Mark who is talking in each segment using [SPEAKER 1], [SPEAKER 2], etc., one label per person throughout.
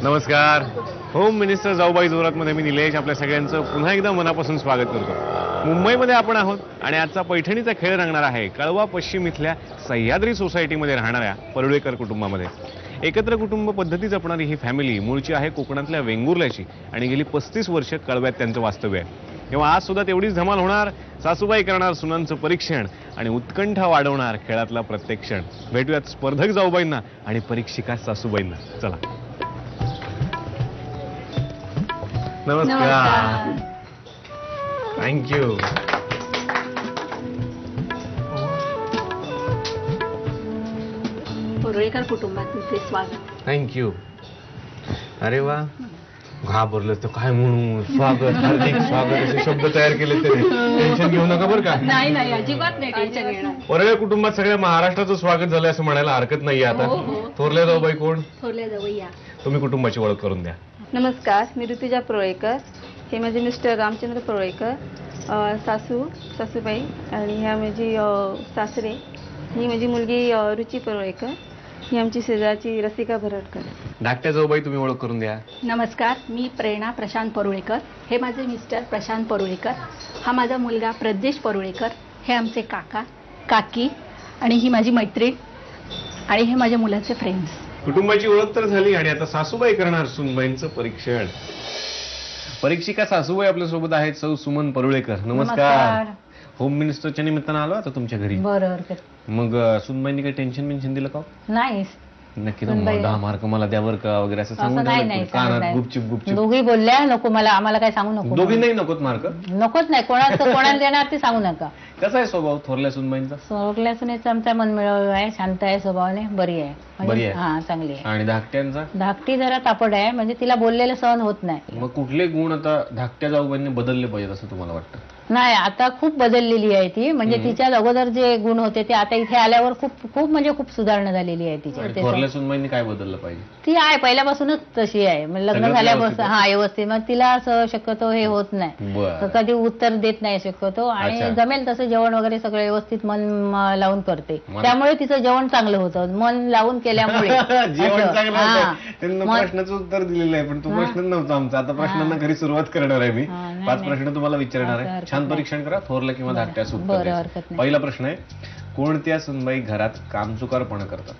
[SPEAKER 1] नमस्कार. Home minister जाऊबाई जोरातमध्ये मी निलेश आपल्या सगळ्यांचं पुन्हा एकदा मनापासून स्वागत करतो. मुंबईमध्ये आपण आहोत आणि आजचा पैठणीचा खेळ रंगणार आहे कळवा पश्चिम इथल्या सह्याद्री सोसायटीमध्ये राहणाऱ्या परुळेकर कुटुंबामध्ये. एकत्र कुटुंब पद्धती जपणारी ही फॅमिली मूळची आहे कोकणातल्या वेंगुर्ल्याची आणि गेली 35 वर्ष कळव्यात त्यांचं वास्तव्य आहे. तेव्हा आज सुद्धा तेवढीच धमाल होणार. सासूबाई करणार सुनांचं परीक्षण आणि उत्कंठा वाढवणार खेळातला प्रत्येक क्षण. भेटूयात स्पर्धक जाऊबाईंना आणि परीक्षिका सासूबाईंना. चला. नमस्कार. थँक्यू.
[SPEAKER 2] परुळेकर कुटुंबात तुमचे स्वागत.
[SPEAKER 1] थँक्यू. अरे वा, घाबरलं तर काय म्हणू. स्वागत, हार्दिक स्वागत असे शब्द तयार केले तरी टेन्शन घेऊ नका बरं का.
[SPEAKER 2] नाही नाही, अजिबात नाही टेन्शन घेणार.
[SPEAKER 1] परुळे कुटुंबात सगळ्या महाराष्ट्राचं स्वागत झालं असं म्हणायला हरकत नाहीये आता. थोरल्या जाऊबाई कोण?
[SPEAKER 2] थोरल्या जाऊबाई या.
[SPEAKER 1] तुम्ही कुटुंबाची ओळख करून द्या.
[SPEAKER 3] नमस्कार, मी ऋतुजा परुळेकर. हे माझे मिस्टर रामचंद्र परुळेकर, सासूबाई आणि ह्या माझी सासरे. ही माझी मुलगी रुची परुळेकर. ही आमची शेजारची रसिका भरडकर.
[SPEAKER 1] धाकट्या जाऊबाई तुम्ही ओळख करून द्या.
[SPEAKER 2] नमस्कार, मी प्रेरणा प्रशांत परुळेकर. हे माझे मिस्टर प्रशांत परुळेकर. हा माझा मुलगा प्रज्ञेश परुळेकर. हे आमचे काका काकी आणि ही माझी मैत्रीण आणि हे माझ्या मुलाचे फ्रेंड्स.
[SPEAKER 1] कुटुंबाची ओळख तर झाली आणि आता सासूबाई करणार सुनबाईंचं परीक्षण. परीक्षिका सासूबाई आपल्या सोबत आहेत सौ सुमन परुळेकर. नमस्कार. होम मिनिस्टरच्या निमित्तानं आलो आता तुमच्या घरी.
[SPEAKER 2] बरोबर.
[SPEAKER 1] मग सुनबाईंनी काही टेन्शन दिलं का?
[SPEAKER 2] नाही.
[SPEAKER 1] नक्की 10 मार्क मला द्यावर का वगैरे असं सांगून कानात गुपचूप
[SPEAKER 4] दोघी बोलल्या नको मला, आम्हाला काय सांगू नको.
[SPEAKER 1] दोघी नाही नकोत मार्क?
[SPEAKER 4] नकोच नाही, कोणाला देणार ते सांगू नका.
[SPEAKER 1] कसा आहे स्वभाव थोरल्या सुनबाईंचा?
[SPEAKER 4] थोरल्या सुनेचा आमचा मनमिळाव आहे, शांत आहे स्वभावाने, बरी आहे.
[SPEAKER 1] बरी आहे.
[SPEAKER 4] हा, चांगली आहे.
[SPEAKER 1] आणि धाकट्यांचा?
[SPEAKER 4] धाकटी जरा तापड आहे, म्हणजे तिला बोललेलं सहन होत नाही.
[SPEAKER 1] मग कुठले गुण आता धाकट्या जाऊबाईंनी बदलले पाहिजेत असं तुम्हाला वाटतं?
[SPEAKER 4] नाही, आता खूप बदललेली आहे ती. म्हणजे तिच्या अगोदर जे गुण होते ते आता इथे आल्यावर खूप म्हणजे खूप सुधारणा झालेली आहे तिच्या.
[SPEAKER 1] थोरल्या सुनबाईंनी काय बदललं पाहिजे?
[SPEAKER 4] ती आहे पहिल्यापासूनच तशी आहे. लग्न झाल्यापासून हा व्यवस्थित. मग तिला असं शक्यतो हे होत नाही, कधी उत्तर देत नाही शक्यतो. आणि जमेल तसं जेवण वगैरे सगळं व्यवस्थित मन लावून करते. त्यामुळे तिचं जेवण चांगलं होतं मन लावून केल्यामुळे.
[SPEAKER 1] जेवण चांगलं होतं. त्यांना प्रश्नाचं उत्तर दिलेलं आहे पण तो प्रश्न नव्हता आमचा. आता प्रश्नांना घरी सुरुवात करणार आहे मी. 5 प्रश्न तुम्हाला विचारणार आहे. छान परीक्षण करा. थोरल्या किंवा धाकट्या सुन. पहिला प्रश्न आहे, कोणत्या सुनबाई घरात कामचुकारपणा करतात?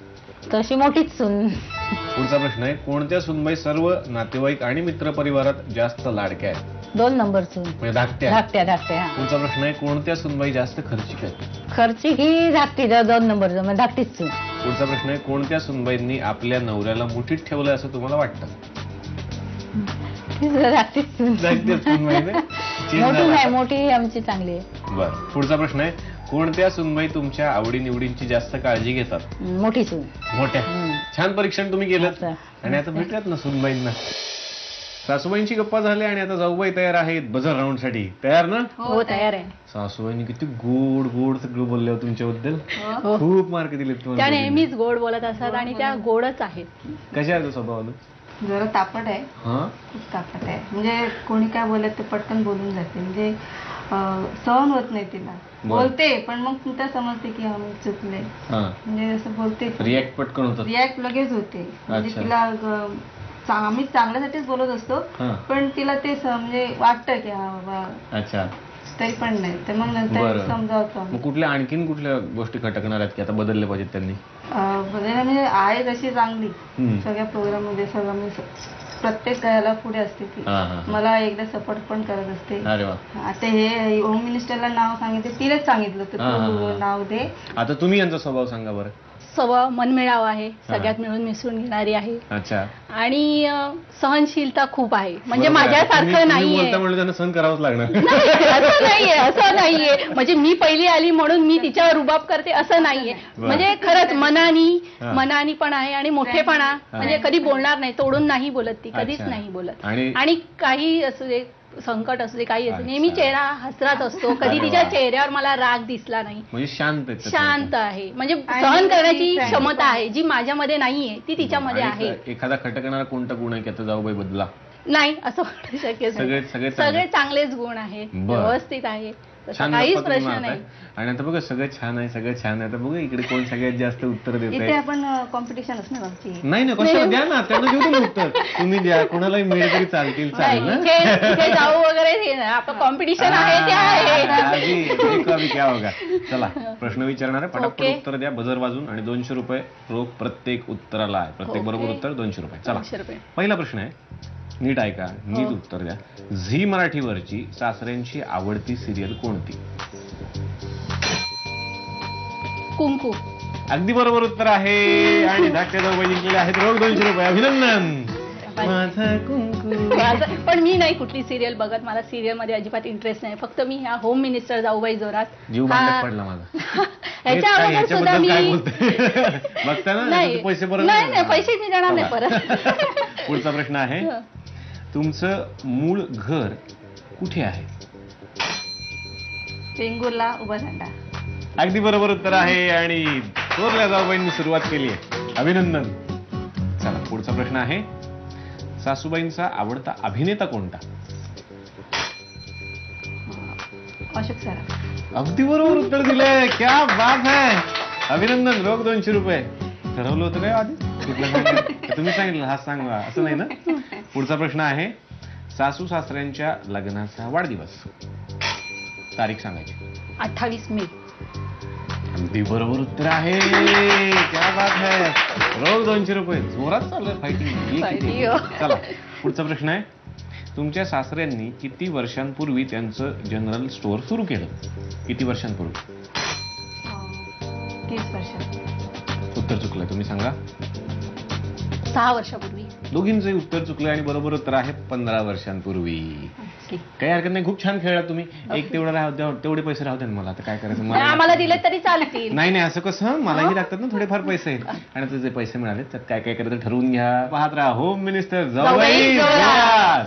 [SPEAKER 4] तशी मोठीच सून.
[SPEAKER 1] पुढचा प्रश्न आहे, कोणत्या सुनबाई सर्व नातेवाईक आणि मित्र परिवारात जास्त लाडक्या आहेत?
[SPEAKER 4] 2 नंबर सून.
[SPEAKER 1] म्हणजे धाकट्या.
[SPEAKER 4] धाकट्या.
[SPEAKER 1] पुढचा प्रश्न आहे, कोणत्या सुनबाई जास्त खर्चिक आहेत?
[SPEAKER 4] खर्चिक ही धाकटी 2 नंबर धाकटीच सून.
[SPEAKER 1] पुढचा प्रश्न आहे, कोणत्या सुनबाईंनी आपल्या नवऱ्याला मुठीत ठेवलंय असं तुम्हाला वाटतं?
[SPEAKER 4] धाकटीच सून. मोठी नाही, मोठी ही आमची चांगली आहे.
[SPEAKER 1] बरं. पुढचा प्रश्न आहे, कोणत्या सुनबाई तुमच्या आवडीनिवडींची जास्त काळजी घेतात?
[SPEAKER 4] मोठी सून.
[SPEAKER 1] मोठ्या. छान परीक्षण तुम्ही केलं आणि आता भेटल्यात ना सुनबाईंना. सासूबाईंची गप्पा झाल्या आणि आता जाऊबाई तयार आहेत बझर राऊंड साठी. तयार ना?
[SPEAKER 2] हो, तयार आहे.
[SPEAKER 1] सासूबाईंनी किती गोड सगळं बोलले तुमच्याबद्दल. खूप मार्क दिले तुम्हाला.
[SPEAKER 2] त्या नेहमीच गोड बोलत असतात आणि त्या गोडच आहेत.
[SPEAKER 1] कशा आहे स्वभावाला?
[SPEAKER 3] जरा तापट आहे, खूप तापट आहे. म्हणजे कोणी काय बोलत ते पटकन बोलून जाते. म्हणजे सहन होत नाही तिला. बोलते पण मग तिला समजते की आम्ही चुकले. म्हणजे असं बोलते,
[SPEAKER 1] रिॲक्ट पटकन होतं.
[SPEAKER 3] रिॲक्ट लगेच होते. म्हणजे तिला आम्ही चांगल्यासाठीच बोलत असतो पण तिला ते म्हणजे वाटतं की हा बाबा. अच्छा. तरी पण नाही तर मग नंतर समजावतो.
[SPEAKER 1] कुठल्या आणखीन कुठल्या गोष्टी खटकणार आहेत की आता बदलले पाहिजेत त्यांनी?
[SPEAKER 3] बदलल्या म्हणजे आहे तशी चांगली. सगळ्या प्रोग्राम मध्ये सगळं मी प्रत्येक गायला पुढे असते ती. मला एकदा सपोर्ट पण करत असते. आता हे होम मिनिस्टरला नाव सांगितलं, तिलाच सांगितलं तर तू नाव दे.
[SPEAKER 1] आता तुम्ही यांचा स्वभाव सांगा बरं.
[SPEAKER 2] स्वभाव मनमिळाव आहे, सगळ्यात मिळून मिसळून घेणारी आहे.
[SPEAKER 1] अच्छा.
[SPEAKER 2] आणि सहनशीलता खूप आहे. म्हणजे माझ्यासारखं नाहीये.
[SPEAKER 1] त्यांना सहन करावंच लागणार.
[SPEAKER 2] असं नाहीये. म्हणजे मी पहिली आली म्हणून मी तिच्यावर रुबाब करते असं नाहीये. म्हणजे खरंच मनानी पण आहे आणि मोठेपणा. म्हणजे कधी बोलणार नाही, तोडून नाही बोलत ती, कधीच नाही बोलत. आणि काही असू दे, संकट असू दे, काही असू, नेहमी चेहरा हसराच असतो. कधी तिच्या चेहऱ्यावर मला राग दिसला नाही.
[SPEAKER 1] म्हणजे
[SPEAKER 2] शांत आहे. म्हणजे सहन करण्याची क्षमता आहे जी माझ्यामध्ये नाहीये, ती तिच्यामध्ये आहे.
[SPEAKER 1] एखादा खटकणारा कोणता गुण आहे की आता जाऊबाई बदला?
[SPEAKER 2] नाही, असं वाटू शक्य नाही. सगळे चांगलेच गुण आहेत, व्यवस्थित आहे. तसं
[SPEAKER 1] छान
[SPEAKER 2] काहीच
[SPEAKER 1] गप्पा तुम्ही
[SPEAKER 2] प्रश्न
[SPEAKER 1] मारताय.
[SPEAKER 2] नाही.
[SPEAKER 1] आणि आता बघा सगळं छान आहे, सगळं छान आहे. आता बघा इकडे कोण सगळ्यात जास्त उत्तर देत
[SPEAKER 3] इथे
[SPEAKER 1] आहे.
[SPEAKER 3] आपण कॉम्पिटिशन असणार आमची.
[SPEAKER 1] नाही ना, कशाला द्या ना, त्यांना देऊ दे ना उत्तर. तुम्ही द्या, कोणालाही मिळेल तरी चालतील, चालेल ना.
[SPEAKER 2] इथे जाऊ वगैरे ते नाही. आपलं कॉम्पिटिशन आहे ते आहे.
[SPEAKER 1] अभी देखो अभी क्या होगा. चला प्रश्न विचारणार आहे, पटापट
[SPEAKER 2] ओके.
[SPEAKER 1] उत्तर द्या बजर वाजून. आणि 200 रुपये रोख प्रत्येक उत्तराला आहे. प्रत्येक बरोबर
[SPEAKER 2] ओके.
[SPEAKER 1] उत्तर 200 रुपये. चला
[SPEAKER 2] 200 रुपये.
[SPEAKER 1] पहिला प्रश्न आहे, नीट ऐका, नीट उत्तर द्या. झी मराठीवरची सासऱ्यांची आवडती सिरियल कोणती?
[SPEAKER 2] कुंकू.
[SPEAKER 1] अगदी बरोबर उत्तर आहे. आणि धाकटे जाऊ जिंकलेले आहेत रोख 200 रुपये. अभिनंदन. माझा कुंकू.
[SPEAKER 2] पण मी नाही कुठली सिरियल बघत. मला सिरियल मध्ये अजिबात इंटरेस्ट नाही. फक्त मी ह्या होम मिनिस्टर जाऊबाई जोरात
[SPEAKER 1] जीव बांधत पडला माझा.
[SPEAKER 2] ह्याच्या अगोदर सुद्धा मी
[SPEAKER 1] बघता ना
[SPEAKER 2] नाही
[SPEAKER 1] पैसे परत
[SPEAKER 2] नाही नाही, पैसे मी देणार नाही परत.
[SPEAKER 1] पुढचा प्रश्न आहे, तुमचं मूळ घर कुठे आहे?
[SPEAKER 3] वेंगुर्ला उभा झेंडा.
[SPEAKER 1] अगदी बरोबर उत्तर आहे. आणि थोरल्या जाऊबाईंनी सुरुवात केली आहे. अभिनंदन. चला पुढचा प्रश्न आहे, सासूबाईंचा आवडता अभिनेता कोणता?
[SPEAKER 3] अशोक सराफ.
[SPEAKER 1] अगदी बरोबर उत्तर दिलंय. क्या बात है. अभिनंदन. रोख 200 रुपये. ठरवलं होतं काय आधी? तुम्ही सांगितलं हा सांगा असं नाही ना. पुढचा प्रश्न आहे, सासू सासऱ्यांच्या लग्नाचा वाढदिवस, तारीख सांगायची.
[SPEAKER 2] 28 मे.
[SPEAKER 1] अगदी बरोबर उत्तर आहे. क्या बात है. रोख 200 रुपये. जोरात चाललंय फायटिंग.
[SPEAKER 2] हो.
[SPEAKER 1] चला पुढचा प्रश्न आहे, तुमच्या सासऱ्यांनी किती वर्षांपूर्वी त्यांचं जनरल स्टोअर सुरू केलं? किती वर्षांपूर्वी?
[SPEAKER 3] 30 वर्ष.
[SPEAKER 1] उत्तर चुकलंय, तुम्ही सांगा.
[SPEAKER 2] 6 वर्षापूर्वी.
[SPEAKER 1] दोघींचे उत्तर चुकले आणि बरोबर उत्तर आहे 15 वर्षांपूर्वी. काही हरकत नाही, खूप छान खेळला तुम्ही. एक तेवढं तेवढे पैसे राहू द्या ना मला. आता काय करायचं मला.
[SPEAKER 2] आम्हाला दिले तरी चालतील.
[SPEAKER 1] नाही नाही, असं कसं, मलाही लागतात ना थोडेफार पैसे. आणि तुझे पैसे मिळाले तर काय काय करायचं ठरवून घ्या. पाहत राहा होम मिनिस्टर जाऊबाई जोरात.